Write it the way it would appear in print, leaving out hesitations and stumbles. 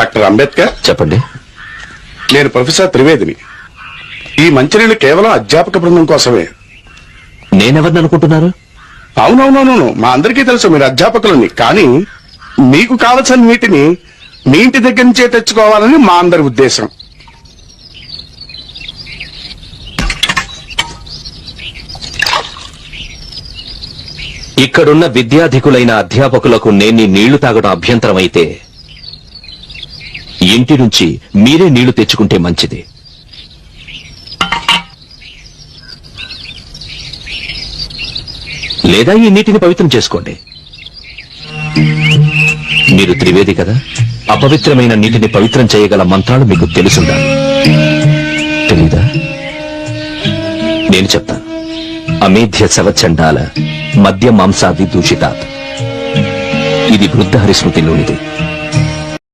Doctor Ambedkar చెప్పండి. నేను professor త్రివేదిని. ఈ మంచినీళ్ళు కేవలం అధ్యాపక బృందం కోసమే. నేనెవరిని అనుకుంటున్నారు? అవునవునవును, మా అందరికీ తెలుసు మీరు అధ్యాపకులని. కానీ మీకు కావలసిన నీటిని మీ ఇంటి దగ్గర నుంచే తెచ్చుకోవాలని మా అందరి ఉద్దేశం. ఇక్కడున్న విద్యాధికులైన అధ్యాపకులకు నేను నీళ్లు తాగడం అభ్యంతరమైతే ఇంటి నుంచి మీరే నీళ్లు తెచ్చుకుంటే మంచిది. లేదా ఈ నీటిని పవిత్రం చేసుకోండి. మీరు త్రివేది కదా, అపవిత్రమైన నీటిని పవిత్రం చేయగల మంత్రాలు మీకు తెలుసుండాలి. తెలీదా? నేను చెప్తాను. అమేధ్య శవచండాల మద్య మాంసాది దూషితాత్. ఇది వృద్ధ హరిస్మృతిలోనిది.